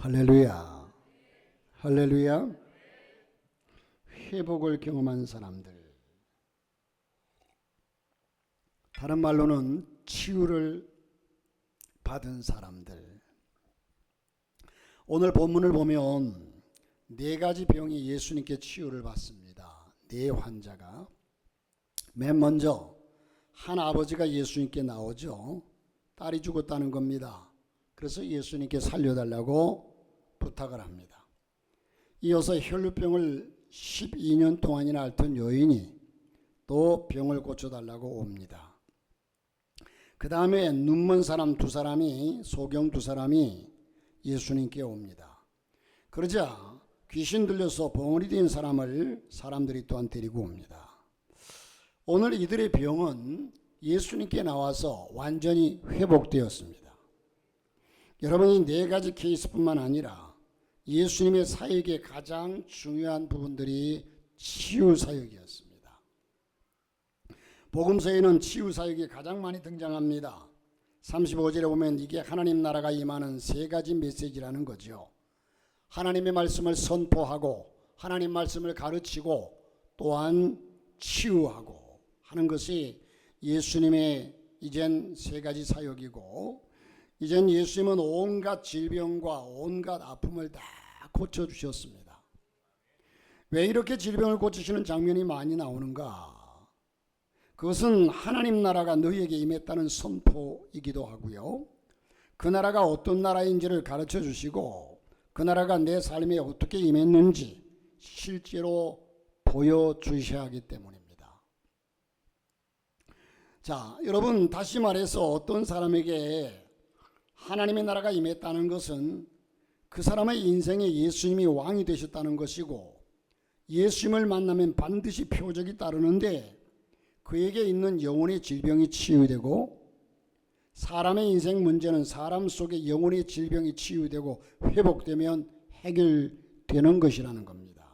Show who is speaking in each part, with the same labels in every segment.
Speaker 1: 할렐루야. 할렐루야. 회복을 경험한 사람들, 다른 말로는 치유를 받은 사람들. 오늘 본문을 보면 네 가지 병이 예수님께 치유를 받습니다. 네 환자가. 맨 먼저 한 아버지가 예수님께 나오죠. 딸이 죽었다는 겁니다. 그래서 예수님께 살려달라고 부탁을 합니다. 이어서 혈루병을 12년 동안이나 앓던 여인이 또 병을 고쳐달라고 옵니다. 그 다음에 눈먼 사람 두 사람이, 소경 두 사람이 예수님께 옵니다. 그러자 귀신 들려서 봉우리 된 사람들이 또한 데리고 옵니다. 오늘 이들의 병은 예수님께 나와서 완전히 회복되었습니다. 여러분, 이 네 가지 케이스뿐만 아니라 예수님의 사역의 가장 중요한 부분들이 치유 사역이었습니다. 복음서에는 치유 사역이 가장 많이 등장합니다. 35절에 보면 이게 하나님 나라가 임하는 세 가지 메시지라는 거죠. 하나님의 말씀을 선포하고 하나님 말씀을 가르치고 또한 치유하고 하는 것이 예수님의 이젠 세 가지 사역이고, 이젠 예수님은 온갖 질병과 온갖 아픔을 다 고쳐주셨습니다. 왜 이렇게 질병을 고치시는 장면이 많이 나오는가? 그것은 하나님 나라가 너희에게 임했다는 선포이기도 하고요. 그 나라가 어떤 나라인지를 가르쳐 주시고 그 나라가 내 삶에 어떻게 임했는지 실제로 보여주셔야 하기 때문입니다. 자, 여러분, 다시 말해서 어떤 사람에게 하나님의 나라가 임했다는 것은 그 사람의 인생에 예수님이 왕이 되셨다는 것이고, 예수님을 만나면 반드시 표적이 따르는데 그에게 있는 영혼의 질병이 치유되고, 사람의 인생 문제는 사람 속에 영혼의 질병이 치유되고 회복되면 해결되는 것이라는 겁니다.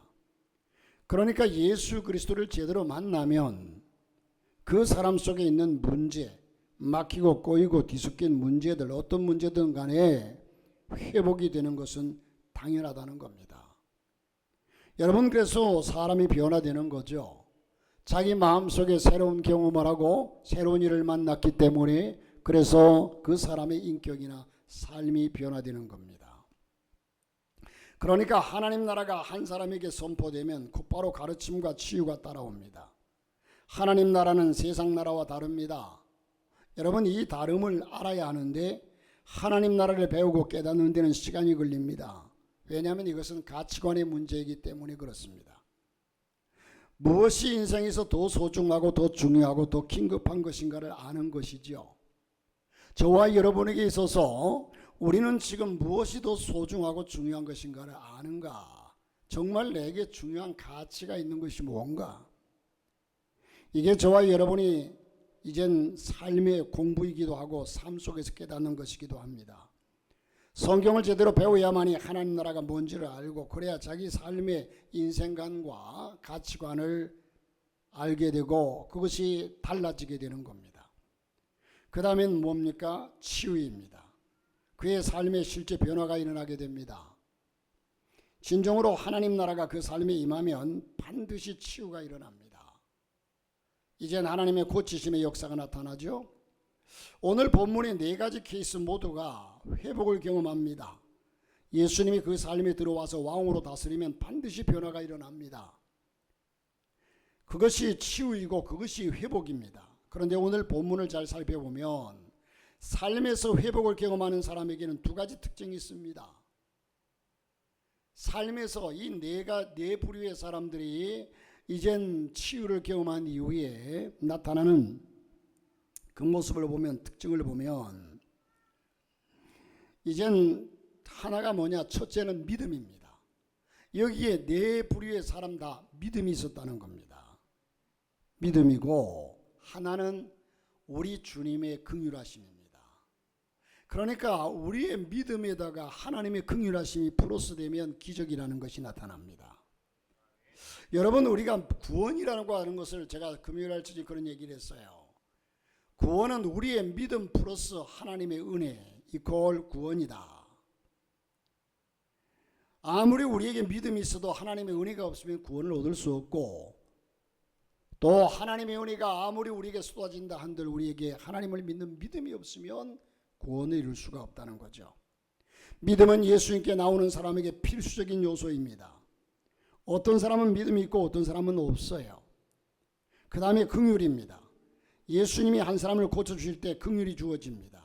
Speaker 1: 그러니까 예수 그리스도를 제대로 만나면 그 사람 속에 있는 문제, 막히고 꼬이고 뒤섞인 문제들, 어떤 문제든 간에 회복이 되는 것은 당연하다는 겁니다. 여러분, 그래서 사람이 변화되는 거죠. 자기 마음속에 새로운 경험을 하고 새로운 일을 만났기 때문에, 그래서 그 사람의 인격이나 삶이 변화되는 겁니다. 그러니까 하나님 나라가 한 사람에게 선포되면 곧바로 가르침과 치유가 따라옵니다. 하나님 나라는 세상 나라와 다릅니다. 여러분, 이 다름을 알아야 하는데 하나님 나라를 배우고 깨닫는 데는 시간이 걸립니다. 왜냐하면 이것은 가치관의 문제이기 때문에 그렇습니다. 무엇이 인생에서 더 소중하고 더 중요하고 더 긴급한 것인가를 아는 것이죠. 저와 여러분에게 있어서 우리는 지금 무엇이 더 소중하고 중요한 것인가를 아는가? 정말 내게 중요한 가치가 있는 것이 뭔가? 이게 저와 여러분이 이젠 삶의 공부이기도 하고 삶 속에서 깨닫는 것이기도 합니다. 성경을 제대로 배워야만이 하나님 나라가 뭔지를 알고, 그래야 자기 삶의 인생관과 가치관을 알게 되고 그것이 달라지게 되는 겁니다. 그 다음엔 뭡니까? 치유입니다. 그의 삶에 실제 변화가 일어나게 됩니다. 진정으로 하나님 나라가 그 삶에 임하면 반드시 치유가 일어납니다. 이젠 하나님의 고치심의 역사가 나타나죠. 오늘 본문의 네 가지 케이스 모두가 회복을 경험합니다. 예수님이 그 삶에 들어와서 왕으로 다스리면 반드시 변화가 일어납니다. 그것이 치유이고 그것이 회복입니다. 그런데 오늘 본문을 잘 살펴보면 삶에서 회복을 경험하는 사람에게는 두 가지 특징이 있습니다. 삶에서 이 네 부류의 사람들이 이젠 치유를 경험한 이후에 나타나는 그 모습을 보면, 특징을 보면, 이젠 하나가 뭐냐? 첫째는 믿음입니다. 여기에 네 부류의 사람 다 믿음이 있었다는 겁니다. 믿음이고, 하나는 우리 주님의 긍휼하심입니다. 그러니까 우리의 믿음에다가 하나님의 긍휼하심이 플러스되면 기적이라는 것이 나타납니다. 여러분, 우리가 구원이라는 거 하는 것을 제가 금요일 날 그런 얘기를 했어요. 구원은 우리의 믿음 플러스 하나님의 은혜 이퀄 구원이다. 아무리 우리에게 믿음이 있어도 하나님의 은혜가 없으면 구원을 얻을 수 없고, 또 하나님의 은혜가 아무리 우리에게 쏟아진다 한들 우리에게 하나님을 믿는 믿음이 없으면 구원을 이룰 수가 없다는 거죠. 믿음은 예수님께 나오는 사람에게 필수적인 요소입니다. 어떤 사람은 믿음이 있고 어떤 사람은 없어요. 그 다음에 긍휼입니다. 예수님이 한 사람을 고쳐주실 때 긍휼이 주어집니다.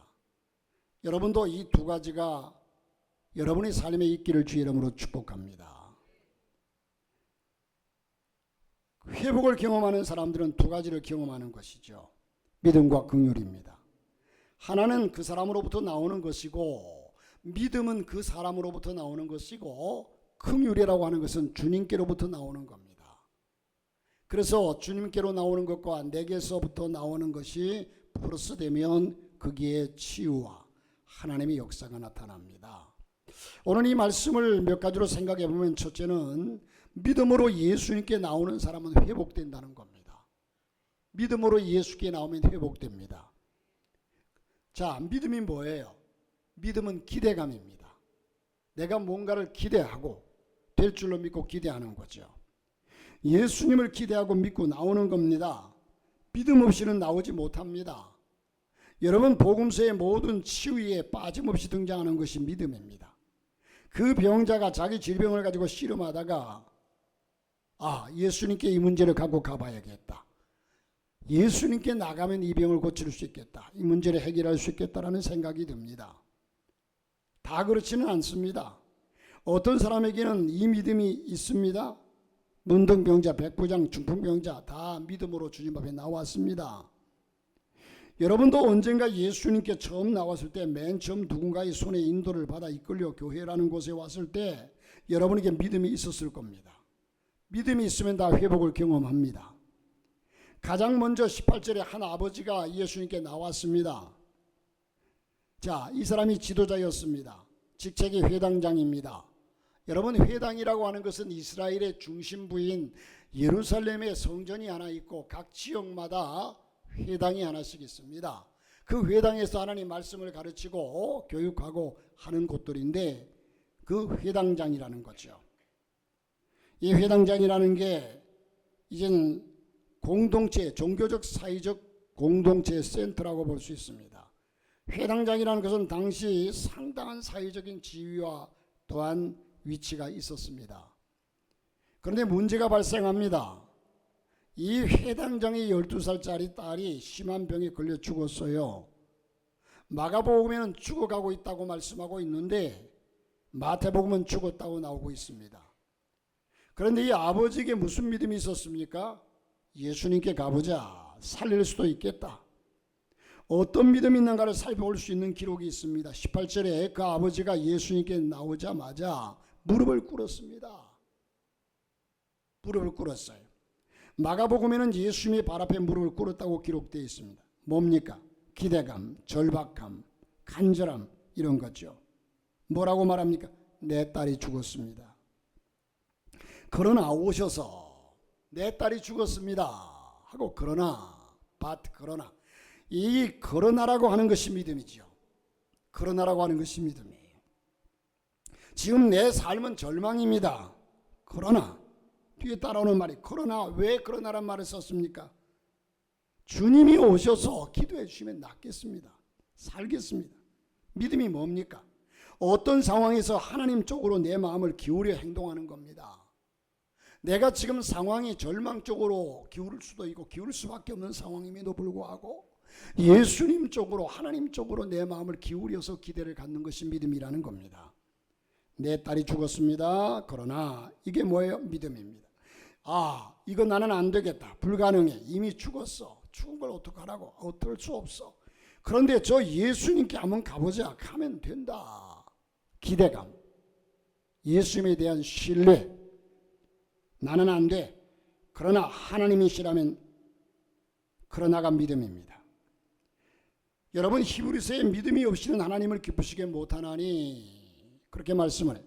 Speaker 1: 여러분도 이 두 가지가 여러분의 삶에 있기를 주의 이름으로 축복합니다. 회복을 경험하는 사람들은 두 가지를 경험하는 것이죠. 믿음과 긍휼입니다. 하나는 그 사람으로부터 나오는 것이고, 믿음은 그 사람으로부터 나오는 것이고, 긍휼이라고 하는 것은 주님께로부터 나오는 겁니다. 그래서 주님께로 나오는 것과 내게서부터 나오는 것이 플러스 되면 거기에 치유와 하나님의 역사가 나타납니다. 오늘 이 말씀을 몇 가지로 생각해 보면, 첫째는 믿음으로 예수님께 나오는 사람은 회복된다는 겁니다. 믿음으로 예수께 나오면 회복됩니다. 자, 믿음이 뭐예요? 믿음은 기대감입니다. 내가 뭔가를 기대하고 될 줄로 믿고 기대하는 거죠. 예수님을 기대하고 믿고 나오는 겁니다. 믿음 없이는 나오지 못합니다. 여러분, 복음서의 모든 치유에 빠짐없이 등장하는 것이 믿음입니다. 그 병자가 자기 질병을 가지고 씨름하다가 예수님께 이 문제를 갖고 가봐야겠다. 예수님께 나가면 이 병을 고칠 수 있겠다. 이 문제를 해결할 수 있겠다라는 생각이 듭니다. 다 그렇지는 않습니다. 어떤 사람에게는 이 믿음이 있습니다. 문둥병자, 백부장, 중풍병자 다 믿음으로 주님 앞에 나왔습니다. 여러분도 언젠가 예수님께 처음 나왔을 때 맨 처음 누군가의 손에 인도를 받아 이끌려 교회라는 곳에 왔을 때 여러분에게 믿음이 있었을 겁니다. 믿음이 있으면 다 회복을 경험합니다. 가장 먼저 18절에 한 아버지가 예수님께 나왔습니다. 자, 이 사람이 지도자였습니다. 직책이 회당장입니다. 여러분, 회당이라고 하는 것은 이스라엘의 중심부인 예루살렘에 성전이 하나 있고 각 지역마다 회당이 하나씩 있습니다. 그 회당에서 하나님 말씀을 가르치고 교육하고 하는 곳들인데 그 회당장이라는 거죠. 이 회당장이라는 게 이제는 공동체, 종교적 사회적 공동체 센터라고 볼 수 있습니다. 회당장이라는 것은 당시 상당한 사회적인 지위와 또한 위치가 있었습니다. 그런데 문제가 발생합니다. 이 회당장의 12살짜리 딸이 심한 병에 걸려 죽었어요. 마가복음에는 죽어가고 있다고 말씀하고 있는데 마태복음은 죽었다고 나오고 있습니다. 그런데 이 아버지에게 무슨 믿음이 있었습니까? 예수님께 가보자. 살릴 수도 있겠다. 어떤 믿음이 있는가를 살펴볼 수 있는 기록이 있습니다. 18절에 그 아버지가 예수님께 나오자마자 무릎을 꿇었습니다. 무릎을 꿇었어요. 마가복음에는 예수님의 발 앞에 무릎을 꿇었다고 기록되어 있습니다. 뭡니까? 기대감, 절박함, 간절함 이런 거죠. 뭐라고 말합니까? 내 딸이 죽었습니다. 그러나 오셔서 내 딸이 죽었습니다 하고 그러나 이 그러나라고 하는 것이 믿음이죠. 그러나라고 하는 것이 믿음이에요. 지금 내 삶은 절망입니다. 그러나 뒤에 따라오는 말이 그러나, 왜 그러나란 말을 썼습니까? 주님이 오셔서 기도해 주시면 낫겠습니다. 살겠습니다. 믿음이 뭡니까? 어떤 상황에서 하나님 쪽으로 내 마음을 기울여 행동하는 겁니다. 내가 지금 상황이 절망 쪽으로 기울을 수도 있고 기울 수밖에 없는 상황임에도 불구하고 예수님 쪽으로, 하나님 쪽으로 내 마음을 기울여서 기대를 갖는 것이 믿음이라는 겁니다. 내 딸이 죽었습니다. 그러나 이게 뭐예요? 믿음입니다. 이거 나는 안 되겠다. 불가능해. 이미 죽었어. 죽은 걸 어떡하라고? 어떨 수 없어. 그런데 저 예수님께 한번 가보자. 가면 된다. 기대감. 예수님에 대한 신뢰. 나는 안 돼. 그러나 하나님이시라면 그러나가 믿음입니다. 여러분, 히브리서에 믿음이 없이는 하나님을 기쁘시게 못하나니 그렇게 말씀을 해요.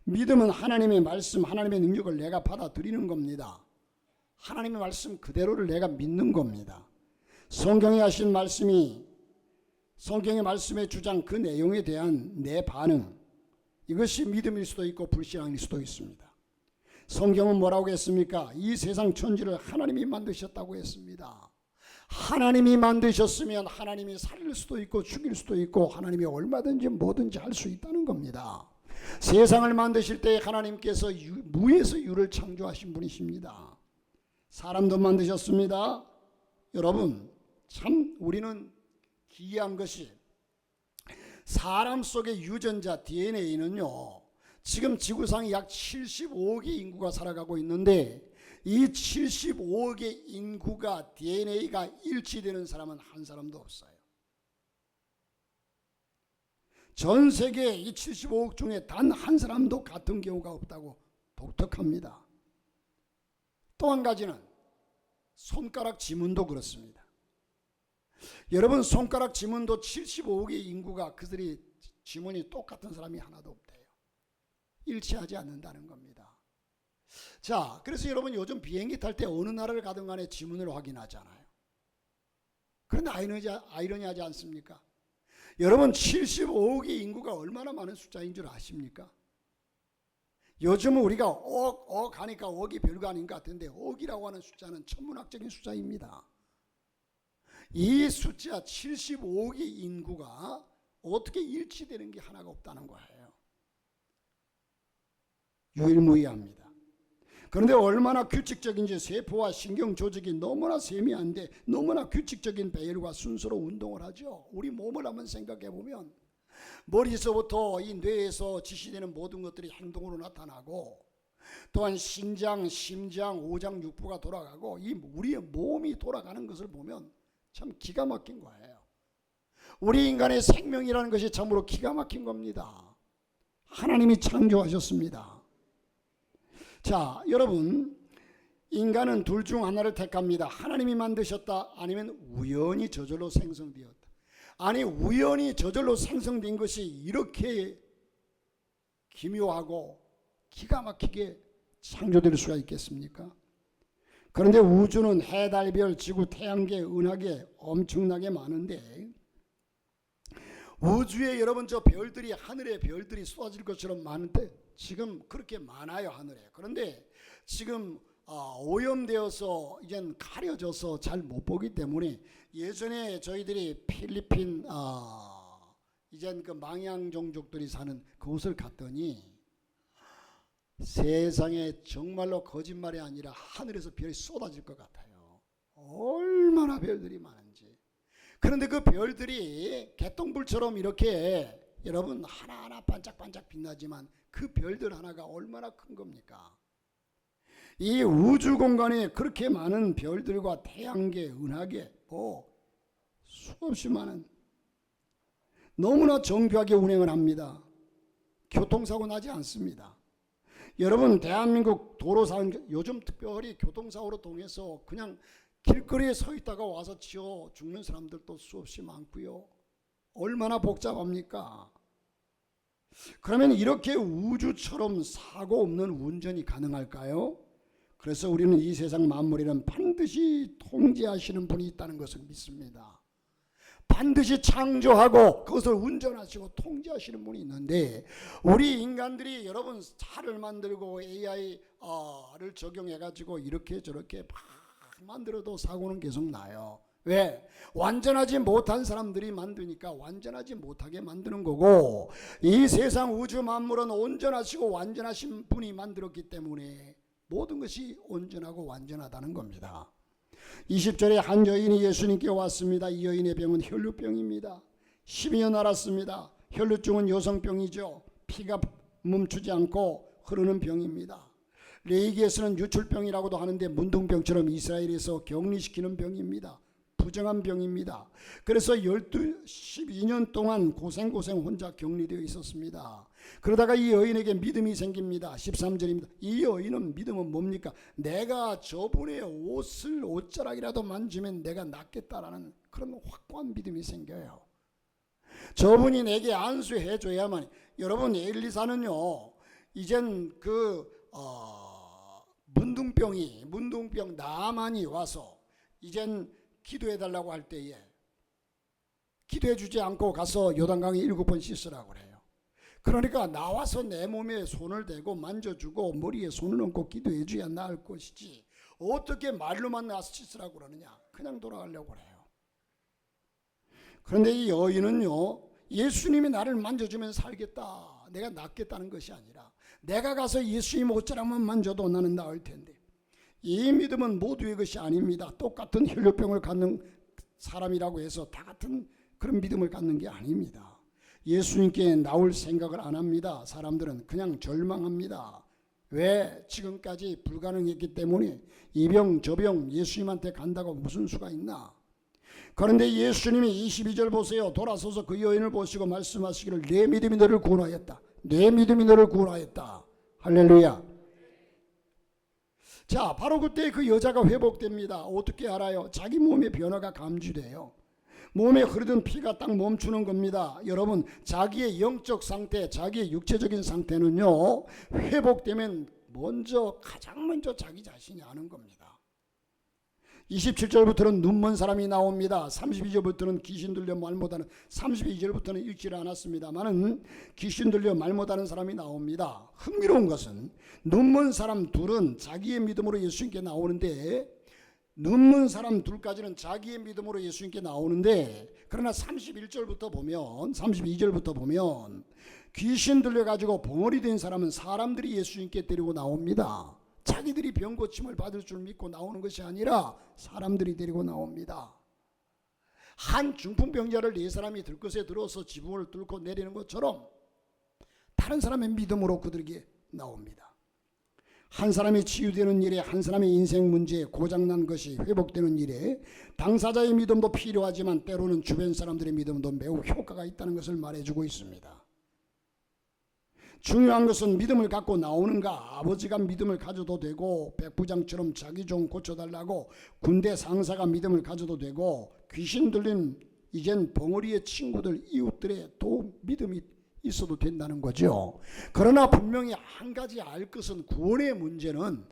Speaker 1: 믿음은 하나님의 말씀, 하나님의 능력을 내가 받아들이는 겁니다. 하나님의 말씀 그대로를 내가 믿는 겁니다. 성경에 하신 말씀이, 성경의 말씀의 주장 그 내용에 대한 내 반응, 이것이 믿음일 수도 있고 불신앙일 수도 있습니다. 성경은 뭐라고 했습니까? 이 세상 천지를 하나님이 만드셨다고 했습니다. 하나님이 만드셨으면 하나님이 살릴 수도 있고 죽일 수도 있고 하나님이 얼마든지 뭐든지 할 수 있다는 겁니다. 세상을 만드실 때 하나님께서 무에서 유를 창조하신 분이십니다. 사람도 만드셨습니다. 여러분, 참 우리는 기이한 것이 사람 속의 유전자 DNA는요, 지금 지구상에 약 75억의 인구가 살아가고 있는데 이 75억의 인구가 DNA가 일치되는 사람은 한 사람도 없어요. 전 세계 이 75억 중에 단 한 사람도 같은 경우가 없다고 독특합니다. 또 한 가지는 손가락 지문도 그렇습니다. 여러분, 손가락 지문도 75억의 인구가 그들이 지문이 똑같은 사람이 하나도 없대요. 일치하지 않는다는 겁니다. 자, 그래서 여러분 요즘 비행기 탈 때 어느 나라를 가든 간에 지문을 확인하잖아요. 그런데 아이러니하지 않습니까? 여러분, 75억의 인구가 얼마나 많은 숫자인 줄 아십니까? 요즘은 우리가 억 하니까 억이 별거 아닌 것 같은데 억이라고 하는 숫자는 천문학적인 숫자입니다. 이 숫자 75억의 인구가 어떻게 일치되는 게 하나가 없다는 거예요. 유일무이합니다. 그런데 얼마나 규칙적인지 세포와 신경 조직이 너무나 세미한데 너무나 규칙적인 배열과 순서로 운동을 하죠. 우리 몸을 한번 생각해 보면 머리에서부터 이 뇌에서 지시되는 모든 것들이 행동으로 나타나고 또한 신장, 심장, 오장, 육부가 돌아가고 이 우리의 몸이 돌아가는 것을 보면 참 기가 막힌 거예요. 우리 인간의 생명이라는 것이 참으로 기가 막힌 겁니다. 하나님이 창조하셨습니다. 자, 여러분, 인간은 둘 중 하나를 택합니다. 하나님이 만드셨다, 아니면 우연히 저절로 생성되었다. 아니, 우연히 저절로 생성된 것이 이렇게 기묘하고 기가 막히게 창조될 수가 있겠습니까? 그런데 우주는 해, 달, 별, 지구, 태양계, 은하계 엄청나게 많은데 우주에 여러분 저 별들이, 하늘에 별들이 쏟아질 것처럼 많은데 지금 그렇게 많아요, 하늘에. 그런데 지금 오염되어서 이젠 가려져서 잘 못 보기 때문에 예전에 저희들이 필리핀 이젠 그 망양 종족들이 사는 그곳을 갔더니 세상에 정말로 거짓말이 아니라 하늘에서 별이 쏟아질 것 같아요. 얼마나 별들이 많은지. 그런데 그 별들이 개똥불처럼 이렇게 여러분 하나하나 반짝반짝 빛나지만 그 별들 하나가 얼마나 큰 겁니까? 이 우주 공간에 그렇게 많은 별들과 태양계, 은하계, 수없이 많은, 너무나 정교하게 운행을 합니다. 교통사고 나지 않습니다. 여러분, 대한민국 도로상 요즘 특별히 교통사고로 통해서 그냥 길거리에 서 있다가 와서 치여 죽는 사람들도 수없이 많고요. 얼마나 복잡합니까? 그러면 이렇게 우주처럼 사고 없는 운전이 가능할까요? 그래서 우리는 이 세상 만물에는 반드시 통제하시는 분이 있다는 것을 믿습니다. 반드시 창조하고 그것을 운전하시고 통제하시는 분이 있는데 우리 인간들이 여러분 차를 만들고 AI를 적용해 가지고 이렇게 저렇게 막 만들어도 사고는 계속 나요. 왜? 완전하지 못한 사람들이 만드니까 완전하지 못하게 만드는 거고, 이 세상 우주 만물은 온전하시고 완전하신 분이 만들었기 때문에 모든 것이 온전하고 완전하다는 겁니다. 20절에 한 여인이 예수님께 왔습니다. 이 여인의 병은 혈루병입니다. 12년 앓았습니다. 혈루증은 여성병이죠. 피가 멈추지 않고 흐르는 병입니다. 레이기에서는 유출병이라고도 하는데 문둥병처럼 이스라엘에서 격리시키는 병입니다. 부정한 병입니다. 그래서 12년 동안 고생 혼자 격리되어 있었습니다. 그러다가 이 여인에게 믿음이 생깁니다. 13절입니다. 이 여인은 믿음은 뭡니까? 내가 저분의 옷자락이라도 만지면 내가 낫겠다라는 그런 확고한 믿음이 생겨요. 저분이 내게 안수해 줘야만. 여러분, 엘리사는요 이젠 문둥병 나만이 와서 이젠 기도해달라고 할 때에 기도해 주지 않고 가서 요단강에 7번 씻으라고 그래요. 그러니까 나와서 내 몸에 손을 대고 만져주고 머리에 손을 얹고 기도해 줘야 나을 것이지 어떻게 말로만 나서 씻으라고 그러느냐. 그냥 돌아가려고 그래요. 그런데 이 여인은요, 예수님이 나를 만져주면 살겠다, 내가 낫겠다는 것이 아니라 내가 가서 예수님 옷자락만 만져도 나는 나을 텐데, 이 믿음은 모두의 것이 아닙니다. 똑같은 혈류병을 갖는 사람이라고 해서 다 같은 그런 믿음을 갖는 게 아닙니다. 예수님께 나올 생각을 안 합니다. 사람들은 그냥 절망합니다. 왜? 지금까지 불가능했기 때문에 이 병 저 병 예수님한테 간다고 무슨 수가 있나. 그런데 예수님이 22절 보세요. 돌아서서 그 여인을 보시고 말씀하시기를 내 믿음이 너를 구원하였다. 내 믿음이 너를 구원하였다. 할렐루야. 자, 바로 그때 그 여자가 회복됩니다. 어떻게 알아요? 자기 몸의 변화가 감지돼요. 몸에 흐르던 피가 딱 멈추는 겁니다. 여러분, 자기의 영적 상태, 자기의 육체적인 상태는요, 회복되면 가장 먼저 자기 자신이 아는 겁니다. 27절부터는 눈먼 사람이 나옵니다. 32절부터는 귀신 들려 말 못하는, 32절부터는 읽지를 않았습니다만은 귀신 들려 말 못하는 사람이 나옵니다. 흥미로운 것은 눈먼 사람 둘은 자기의 믿음으로 예수님께 나오는데, 눈먼 사람 둘까지는 자기의 믿음으로 예수님께 나오는데, 그러나 31절부터 보면, 32절부터 보면 귀신 들려가지고 봉어리 된 사람은 사람들이 예수님께 데리고 나옵니다. 자기들이 병 고침을 받을 줄 믿고 나오는 것이 아니라 사람들이 데리고 나옵니다. 한 중풍병자를 네 사람이 들것에 들어서 지붕을 뚫고 내리는 것처럼 다른 사람의 믿음으로 그들에게 나옵니다. 한 사람이 치유되는 일에, 한 사람의 인생 문제에, 고장난 것이 회복되는 일에 당사자의 믿음도 필요하지만 때로는 주변 사람들의 믿음도 매우 효과가 있다는 것을 말해주고 있습니다. 중요한 것은 믿음을 갖고 나오는가. 아버지가 믿음을 가져도 되고, 백부장처럼 자기 좀 고쳐달라고 군대 상사가 믿음을 가져도 되고, 귀신 들린 이젠 벙어리의 친구들, 이웃들의 또 믿음이 있어도 된다는 거죠. 그러나 분명히 한 가지 알 것은 구원의 문제는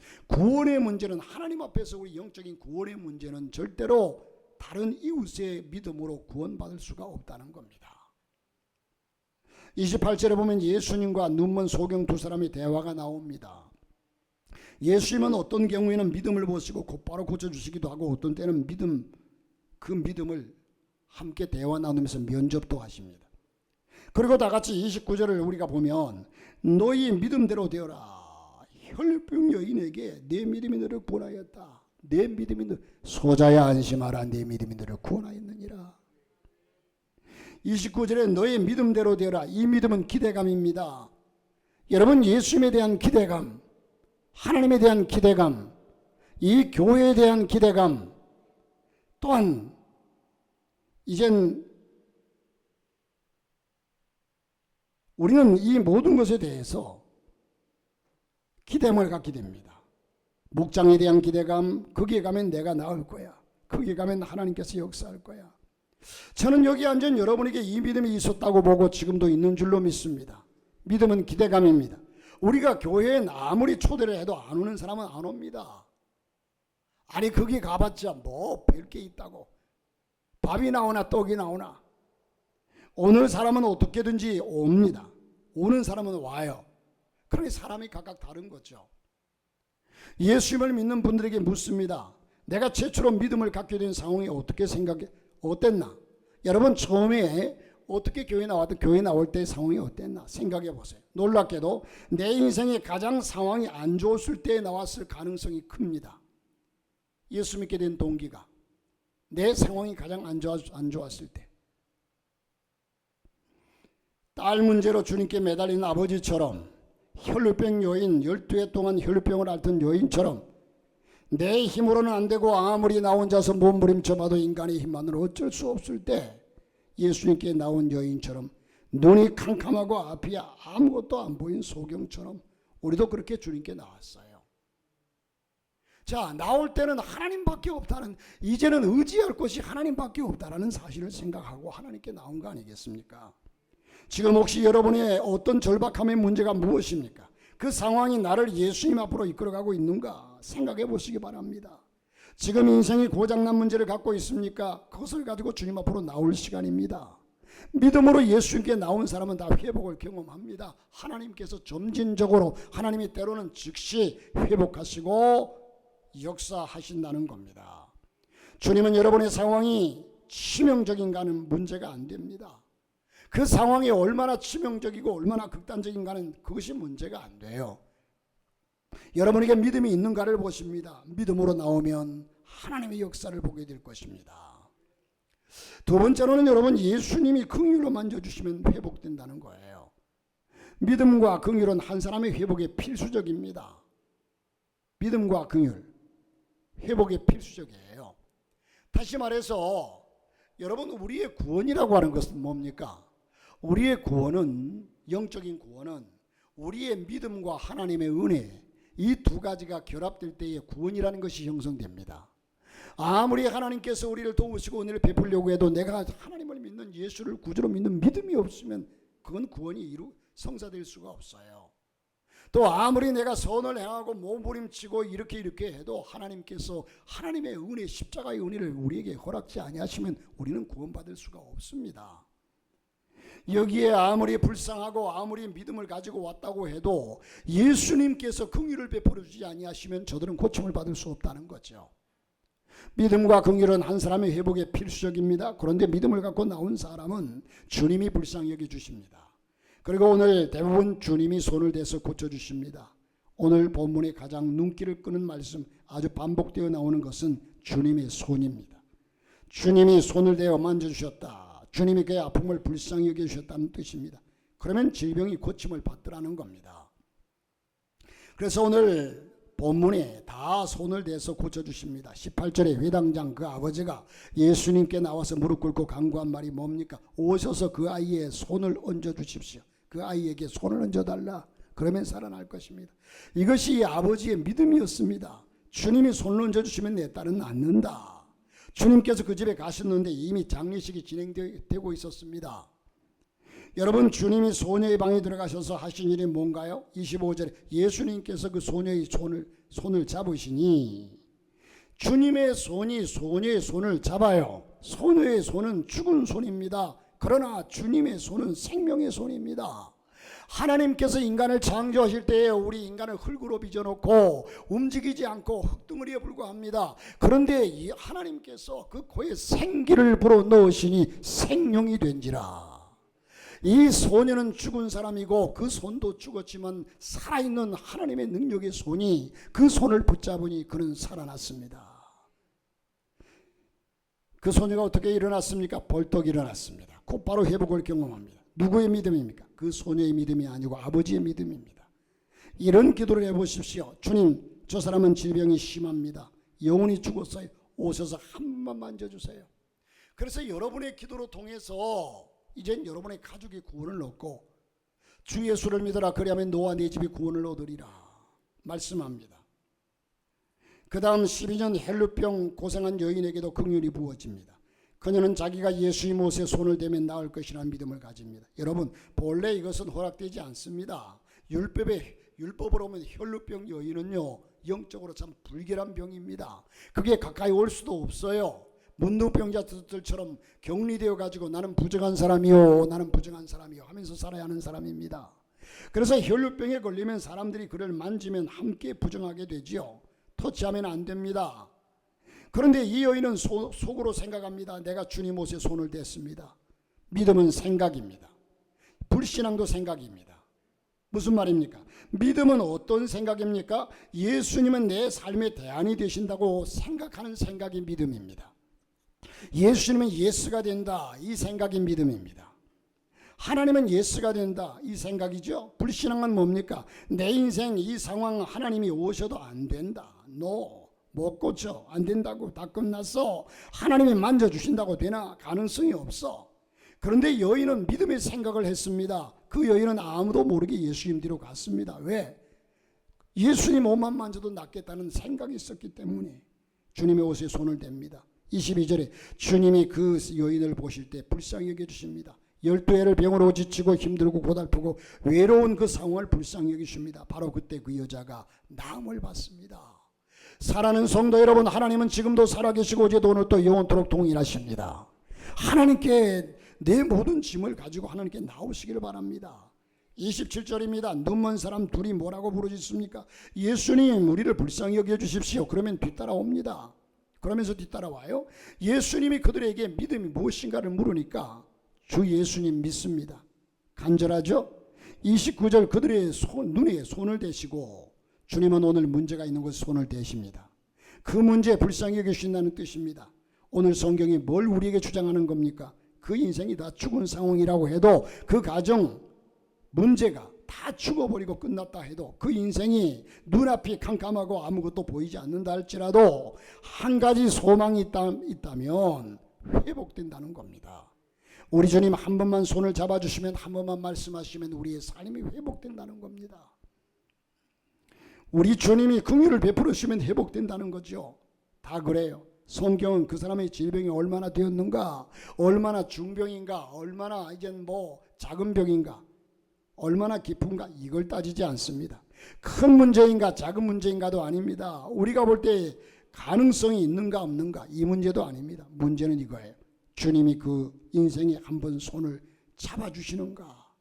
Speaker 1: 하나님 앞에서 우리 영적인 구원의 문제는 절대로 다른 이웃의 믿음으로 구원받을 수가 없다는 겁니다. 28절에 보면 예수님과 눈먼 소경 두 사람의 대화가 나옵니다. 예수님은 어떤 경우에는 믿음을 보시고 곧바로 고쳐주시기도 하고, 어떤 때는 그 믿음을 함께 대화 나누면서 면접도 하십니다. 그리고 다같이 29절을 우리가 보면 너희 믿음대로 되어라. 혈병 여인에게 내 믿음이 너를 구원하였다. 내 믿음이 소자야 안심하라. 내 믿음이 너를 구원하였느니라. 29절에 너의 믿음대로 되어라. 이 믿음은 기대감입니다. 여러분, 예수님에 대한 기대감, 하나님에 대한 기대감, 이 교회에 대한 기대감, 또한 이젠 우리는 이 모든 것에 대해서 기대감을 갖게 됩니다. 목장에 대한 기대감, 거기에 가면 내가 나을 거야. 거기에 가면 하나님께서 역사할 거야. 저는 여기 앉은 여러분에게 이 믿음이 있었다고 보고 지금도 있는 줄로 믿습니다. 믿음은 기대감입니다. 우리가 교회에 아무리 초대를 해도 안 오는 사람은 안 옵니다. 아니, 거기 가봤자 뭐 별 게 있다고. 밥이 나오나 떡이 나오나. 오늘 사람은 어떻게든지 옵니다. 오는 사람은 와요. 그러니 사람이 각각 다른 거죠. 예수님을 믿는 분들에게 묻습니다. 내가 최초로 믿음을 갖게 된 상황이 어떻게 어땠나? 여러분, 처음에 어떻게 교회 나왔든 교회 나올 때 상황이 어땠나 생각해 보세요. 놀랍게도 내 인생에 가장 상황이 안 좋았을 때 나왔을 가능성이 큽니다. 예수 믿게 된 동기가 내 상황이 가장 안 좋았을 때, 딸 문제로 주님께 매달린 아버지처럼, 혈루병 여인, 12해 동안 혈루병을 앓던 여인처럼 내 힘으로는 안 되고 아무리 나 혼자서 몸부림쳐봐도 인간의 힘만으로 어쩔 수 없을 때 예수님께 나온 여인처럼, 눈이 캄캄하고 앞이 아무것도 안 보인 소경처럼 우리도 그렇게 주님께 나왔어요. 자, 나올 때는 하나님밖에 없다는, 이제는 의지할 것이 하나님밖에 없다라는 사실을 생각하고 하나님께 나온 거 아니겠습니까? 지금 혹시 여러분의 어떤 절박함의 문제가 무엇입니까? 그 상황이 나를 예수님 앞으로 이끌어가고 있는가 생각해 보시기 바랍니다. 지금 인생이 고장난 문제를 갖고 있습니까? 그것을 가지고 주님 앞으로 나올 시간입니다. 믿음으로 예수님께 나온 사람은 다 회복을 경험합니다. 하나님께서 점진적으로, 하나님이 때로는 즉시 회복하시고 역사하신다는 겁니다. 주님은 여러분의 상황이 치명적인가는 문제가 안 됩니다. 그 상황이 얼마나 치명적이고 얼마나 극단적인가는 그것이 문제가 안 돼요. 여러분에게 믿음이 있는가를 보십니다. 믿음으로 나오면 하나님의 역사를 보게 될 것입니다. 두 번째로는 여러분, 예수님이 긍휼로 만져주시면 회복된다는 거예요. 믿음과 긍휼은 한 사람의 회복에 필수적입니다. 믿음과 긍휼, 회복에 필수적이에요. 다시 말해서 여러분, 우리의 구원이라고 하는 것은 뭡니까? 우리의 구원은, 영적인 구원은 우리의 믿음과 하나님의 은혜, 이 두 가지가 결합될 때의 구원이라는 것이 형성됩니다. 아무리 하나님께서 우리를 도우시고 은혜를 베풀려고 해도 내가 하나님을 믿는, 예수를 구주로 믿는 믿음이 없으면 그건 구원이 성사될 수가 없어요. 또 아무리 내가 선을 행하고 몸부림치고 이렇게 해도 하나님께서 하나님의 은혜, 십자가의 은혜를 우리에게 허락지 아니하시면 우리는 구원받을 수가 없습니다. 여기에 아무리 불쌍하고 아무리 믿음을 가지고 왔다고 해도 예수님께서 긍휼을 베풀어 주지 아니하시면 저들은 고침을 받을 수 없다는 거죠. 믿음과 긍휼은 한 사람의 회복에 필수적입니다. 그런데 믿음을 갖고 나온 사람은 주님이 불쌍히 여겨주십니다. 그리고 오늘 대부분 주님이 손을 대서 고쳐주십니다. 오늘 본문의 가장 눈길을 끄는 말씀, 아주 반복되어 나오는 것은 주님의 손입니다. 주님이 손을 대어 만져주셨다. 주님이 그의 아픔을 불쌍히 여겨주셨다는 뜻입니다. 그러면 질병이 고침을 받더라는 겁니다. 그래서 오늘 본문에 다 손을 대서 고쳐주십니다. 18절에 회당장 그 아버지가 예수님께 나와서 무릎 꿇고 간구한 말이 뭡니까? 오셔서 그 아이의 손을 얹어주십시오. 그 아이에게 손을 얹어달라. 그러면 살아날 것입니다. 이것이 아버지의 믿음이었습니다. 주님이 손을 얹어주시면 내 딸은 낫는다. 주님께서 그 집에 가셨는데 이미 장례식이 진행되고 있었습니다. 여러분, 주님이 소녀의 방에 들어가셔서 하신 일이 뭔가요? 25절에 예수님께서 그 소녀의 손을 잡으시니, 주님의 손이 소녀의 손을 잡아요. 소녀의 손은 죽은 손입니다. 그러나 주님의 손은 생명의 손입니다. 하나님께서 인간을 창조하실 때에 우리 인간을 흙으로 빚어놓고 움직이지 않고 흙덩어리에 불과합니다. 그런데 이 하나님께서 그 코에 생기를 불어넣으시니 생명이 된지라. 이 소녀는 죽은 사람이고 그 손도 죽었지만 살아있는 하나님의 능력의 손이 그 손을 붙잡으니 그는 살아났습니다. 그 소녀가 어떻게 일어났습니까? 벌떡 일어났습니다. 곧바로 회복을 경험합니다. 누구의 믿음입니까? 그 소녀의 믿음이 아니고 아버지의 믿음입니다. 이런 기도를 해보십시오. 주님, 저 사람은 질병이 심합니다. 영혼이 죽었어요. 오셔서 한 번만 만져주세요. 그래서 여러분의 기도로 통해서 이젠 여러분의 가족이 구원을 얻고 주 예수를 믿어라. 그리하면 너와 네 집이 구원을 얻으리라 말씀합니다. 그 다음 12년 헬루병 고생한 여인에게도 긍휼이 부어집니다. 그녀는 자기가 예수님 옷에 손을 대면 나을 것이라는 믿음을 가집니다. 여러분, 본래 이것은 허락되지 않습니다. 율법으로 보면 혈루병 여인은요, 영적으로 참 불결한 병입니다. 그게 가까이 올 수도 없어요. 문둥병자들처럼 격리되어 가지고 나는 부정한 사람이요, 나는 부정한 사람이요 하면서 살아야 하는 사람입니다. 그래서 혈루병에 걸리면 사람들이 그를 만지면 함께 부정하게 되지요. 터치하면 안 됩니다. 그런데 이 여인은 속으로 생각합니다. 내가 주님 옷에 손을 댔습니다. 믿음은 생각입니다. 불신앙도 생각입니다. 무슨 말입니까? 믿음은 어떤 생각입니까? 예수님은 내 삶의 대안이 되신다고 생각하는 생각이 믿음입니다. 예수님은 예스가 된다, 이 생각이 믿음입니다. 하나님은 예스가 된다, 이 생각이죠. 불신앙은 뭡니까? 내 인생 이 상황 하나님이 오셔도 안 된다. 못 고쳐, 안 된다고, 다 끝났어. 하나님이 만져주신다고 되나? 가능성이 없어. 그런데 여인은 믿음의 생각을 했습니다. 그 여인은 아무도 모르게 예수님 뒤로 갔습니다. 왜? 예수님 옷만 만져도 낫겠다는 생각이 있었기 때문에 주님의 옷에 손을 댑니다. 22절에 주님이 그 여인을 보실 때 불쌍히 여겨주십니다. 12해를 병으로 지치고 힘들고 고달프고 외로운 그 상황을 불쌍히 여기십니다. 바로 그때 그 여자가 나음을 받습니다. 사랑하는 성도 여러분, 하나님은 지금도 살아계시고 어제도 오늘도 영원토록 동일하십니다. 하나님께 내 모든 짐을 가지고 하나님께 나오시기를 바랍니다. 27절입니다. 눈먼 사람 둘이 뭐라고 부르짖습니까? 예수님 우리를 불쌍히 여겨주십시오. 그러면 뒤따라옵니다. 그러면서 뒤따라와요. 예수님이 그들에게 믿음이 무엇인가를 물으니까 주 예수님 믿습니다. 간절하죠? 29절 그들의 눈에 손을 대시고 주님은 오늘 문제가 있는 곳에 손을 대십니다. 그 문제에 불쌍히 여기신다는 뜻입니다. 오늘 성경이 뭘 우리에게 주장하는 겁니까? 그 인생이 다 죽은 상황이라고 해도 그 가정 문제가 다 죽어버리고 끝났다 해도 그 인생이 눈앞이 캄캄하고 아무것도 보이지 않는다 할지라도 한 가지 소망이 있다면 회복된다는 겁니다. 우리 주님 한 번만 손을 잡아주시면, 한 번만 말씀하시면 우리의 삶이 회복된다는 겁니다. 우리 주님이 긍휼을 베풀으시면 회복된다는 거죠. 다 그래요. 성경은 그 사람의 질병이 얼마나 되었는가, 얼마나 중병인가, 얼마나 이제 뭐 작은 병인가, 얼마나 깊은가, 이걸 따지지 않습니다. 큰 문제인가 작은 문제인가도 아닙니다. 우리가 볼 때 가능성이 있는가 없는가, 이 문제도 아닙니다. 문제는 이거예요. 주님이 그 인생에 한번 손을 잡아주시는가,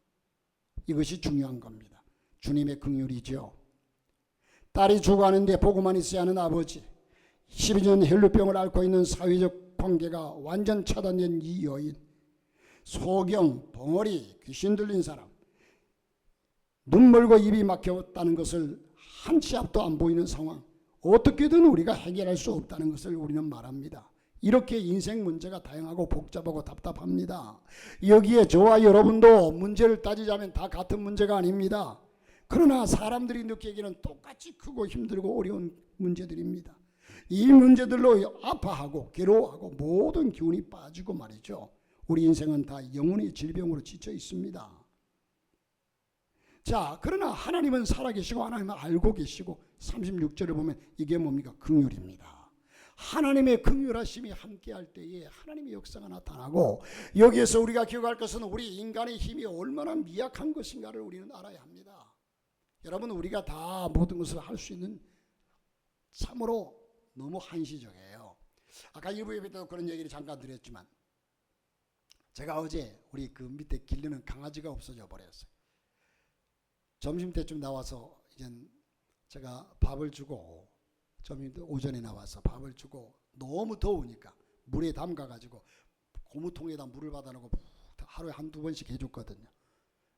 Speaker 1: 이것이 중요한 겁니다. 주님의 긍휼이죠. 딸이 죽어가는데 보고만 있어야 하는 아버지, 12년 혈루병을 앓고 있는 사회적 관계가 완전 차단된 이 여인, 소경, 벙어리, 귀신 들린 사람, 눈 멀고 입이 막혔다는 것을 한 치 앞도 안 보이는 상황, 어떻게든 우리가 해결할 수 없다는 것을 우리는 말합니다. 이렇게 인생 문제가 다양하고 복잡하고 답답합니다. 여기에 저와 여러분도 문제를 따지자면 다 같은 문제가 아닙니다. 그러나 사람들이 느끼기에는 똑같이 크고 힘들고 어려운 문제들입니다. 이 문제들로 아파하고 괴로워하고 모든 기운이 빠지고 말이죠. 우리 인생은 다 영혼의 질병으로 지쳐 있습니다. 자, 그러나 하나님은 살아계시고 하나님은 알고 계시고 36절을 보면 이게 뭡니까? 긍휼입니다. 하나님의 긍휼하심이 함께할 때에 하나님의 역사가 나타나고, 여기에서 우리가 기억할 것은 우리 인간의 힘이 얼마나 미약한 것인가를 우리는 알아야 합니다. 여러분, 우리가 다 모든 것을 할 수 있는, 참으로 너무 한시적이에요. 아까 일부 예배 때도 그런 얘기를 잠깐 드렸지만, 제가 어제 우리 그 밑에 기르는 강아지가 없어져 버렸어요. 점심때쯤 나와서 이제 제가 밥을 주고, 오전에 나와서 밥을 주고, 너무 더우니까 물에 담가가지고 고무통에다 물을 받아놓고 하루에 한두 번씩 해줬거든요.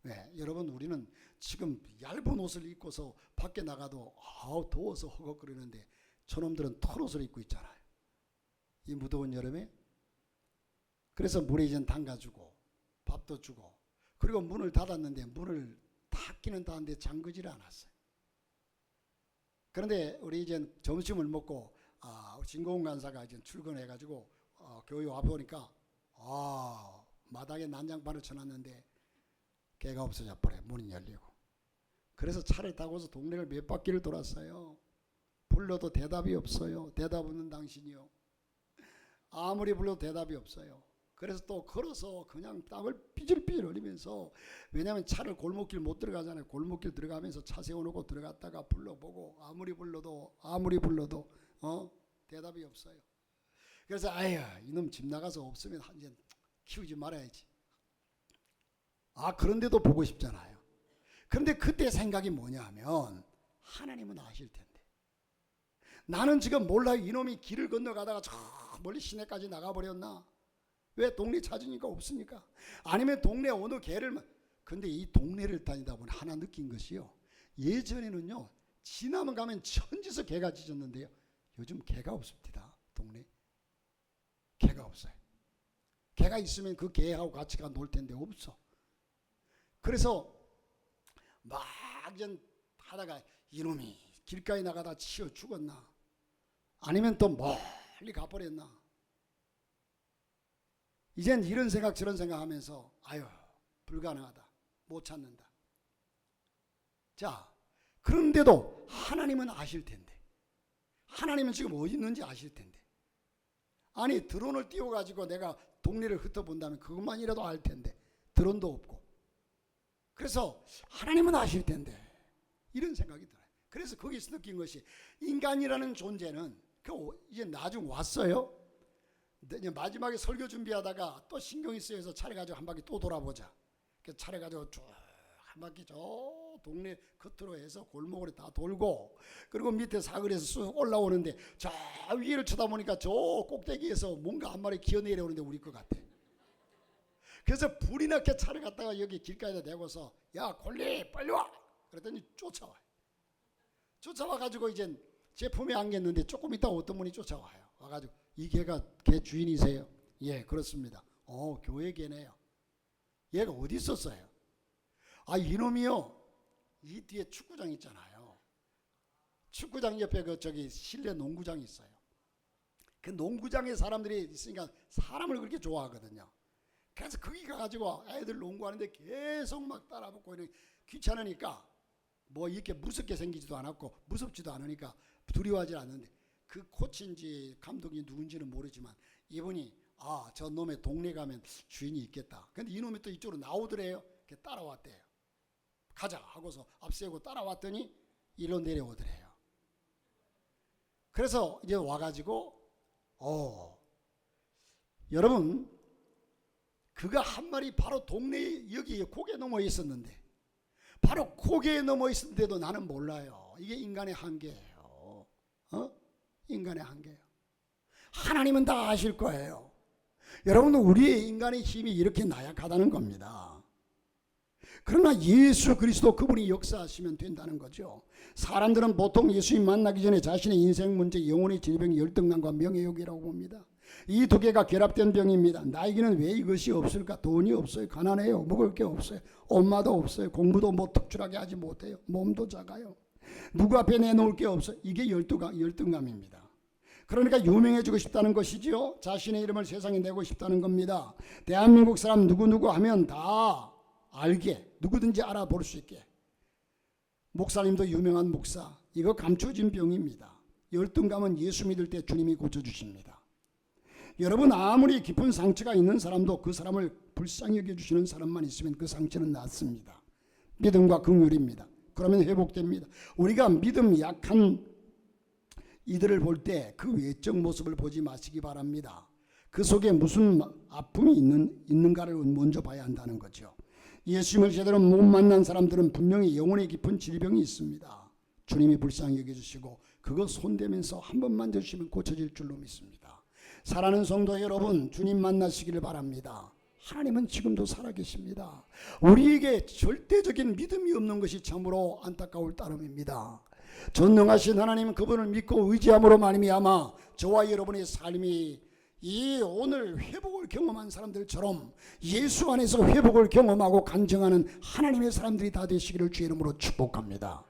Speaker 1: 왜? 여러분, 우리는 지금 얇은 옷을 입고서 밖에 나가도 더워서 허걱거리는데 저놈들은 털옷을 입고 있잖아요, 이 무더운 여름에. 그래서 물에 이제 담가주고 밥도 주고, 그리고 문을 닫았는데 문을 닫기는 닫았는데 잠그지를 않았어요. 그런데 우리 이제 점심을 먹고 진고은 간사가 이제 출근해가지고 교회 와보니까 마당에 난장판을 쳐놨는데 개가 없어져 버려요. 문이 열리고. 그래서 차를 타고서 동네를 몇 바퀴를 돌았어요. 불러도 대답이 없어요. 대답 없는 당신이요. 아무리 불러도 대답이 없어요. 그래서 또 걸어서 그냥 땀을 삐질삐질 흘리면서, 왜냐하면 차를 골목길 못 들어가잖아요. 골목길 들어가면서 차 세워놓고 들어갔다가 불러보고 아무리 불러도 대답이 없어요. 그래서 아유, 이놈 집 나가서 없으면 이제 키우지 말아야지. 그런데도 보고 싶잖아요. 그런데 그때 생각이 뭐냐 하면, 하나님은 아실 텐데, 나는 지금 몰라요. 이놈이 길을 건너가다가 저 멀리 시내까지 나가버렸나? 왜? 동네 찾으니까 없으니까. 아니면 동네 어느 개를. 근데 이 동네를 다니다 보니 하나 느낀 것이요, 예전에는요 지나면 가면 천지서 개가 짖었는데요, 요즘 개가 없습니다. 동네 개가 없어요. 개가 있으면 그 개하고 같이 가 놀 텐데 없어. 그래서 막 이제 하다가 이놈이 길가에 나가다 치여 죽었나, 아니면 또 멀리 가버렸나. 이젠 이런 생각 저런 생각 하면서 아유, 불가능하다, 못 찾는다. 자, 그런데도 하나님은 아실 텐데, 하나님은 지금 어디 있는지 아실 텐데, 아니 드론을 띄워가지고 내가 동네를 흩어본다면 그것만이라도 알 텐데 드론도 없고. 그래서 하나님은 아실 텐데, 이런 생각이 들어요. 그래서 거기서 느낀 것이, 인간이라는 존재는 이제 나중 왔어요. 이제 마지막에 설교 준비하다가 또 신경이 쓰여서 차를 가지고 한 바퀴 또 돌아보자. 그 차를 가지고 쭉 한 바퀴 저 동네 끝으로 해서 골목으로 다 돌고, 그리고 밑에 사거리에서 쑥 올라오는데 저 위를 쳐다보니까 저 꼭대기에서 뭔가 한 마리 기어 내려오는데 우리 것 같아. 그래서 불이 나게 차를 갖다가 여기 길가에다 대고서 야 콜리 빨리 와 그랬더니 쫓아와요. 쫓아와가지고 이제 제 품에 안겼는데 조금 있다 어떤 분이 쫓아와요. 와가지고 이 개가 개 주인이세요? 예 그렇습니다. 교회 개네요. 얘가 어디 있었어요? 아 이놈이요 이 뒤에 축구장 있잖아요. 축구장 옆에 그 저기 실내 농구장이 있어요. 그 농구장에 사람들이 있으니까 사람을 그렇게 좋아하거든요. 그래서 거기 가가지고 애들 농구하는데 계속 막 따라붙고 귀찮으니까 뭐 이렇게 무섭게 생기지도 않았고 무섭지도 않으니까 두려워하지 않는데, 그 코치인지 감독이 누군지는 모르지만 이분이 저 놈의 동네 가면 주인이 있겠다. 근데 이놈이 또 이쪽으로 나오더래요. 따라왔대요. 가자 하고서 앞세우고 따라왔더니 이리로 내려오더래요. 그래서 이제 와가지고 여러분 그가 한 마리 바로 동네 여기 고개 넘어 있었는데, 바로 고개에 넘어 있었는데도 나는 몰라요. 이게 인간의 한계예요. 인간의 한계예요. 하나님은 다 아실 거예요. 여러분 우리의 인간의 힘이 이렇게 나약하다는 겁니다. 그러나 예수 그리스도 그분이 역사하시면 된다는 거죠. 사람들은 보통 예수님 만나기 전에 자신의 인생 문제, 영혼의 질병, 열등감과 명예욕이라고 봅니다. 이 두 개가 결합된 병입니다. 나에게는 왜 이것이 없을까? 돈이 없어요. 가난해요. 먹을 게 없어요. 엄마도 없어요. 공부도 뭐 특출하게 하지 못해요. 몸도 작아요. 누구 앞에 내놓을 게 없어요. 이게 열등감입니다. 그러니까 유명해지고 싶다는 것이지요. 자신의 이름을 세상에 내고 싶다는 겁니다. 대한민국 사람 누구누구 하면 다 알게, 누구든지 알아볼 수 있게. 목사님도 유명한 목사. 이거 감춰진 병입니다. 열등감은 예수 믿을 때 주님이 고쳐주십니다. 여러분 아무리 깊은 상처가 있는 사람도 그 사람을 불쌍히 여겨주시는 사람만 있으면 그 상처는 낫습니다. 믿음과 긍휼입니다. 그러면 회복됩니다. 우리가 믿음 약한 이들을 볼 때 그 외적 모습을 보지 마시기 바랍니다. 그 속에 무슨 아픔이 있는가를 먼저 봐야 한다는 거죠. 예수님을 제대로 못 만난 사람들은 분명히 영혼의 깊은 질병이 있습니다. 주님이 불쌍히 여겨주시고 그거 손대면서 한 번 만져주시면 고쳐질 줄로 믿습니다. 사랑하는 성도 여러분, 주님 만나시기를 바랍니다. 하나님은 지금도 살아계십니다. 우리에게 절대적인 믿음이 없는 것이 참으로 안타까울 따름입니다. 전능하신 하나님 그분을 믿고 의지함으로 말미암아 저와 여러분의 삶이 이 오늘 회복을 경험한 사람들처럼 예수 안에서 회복을 경험하고 간증하는 하나님의 사람들이 다 되시기를 주의 이름으로 축복합니다.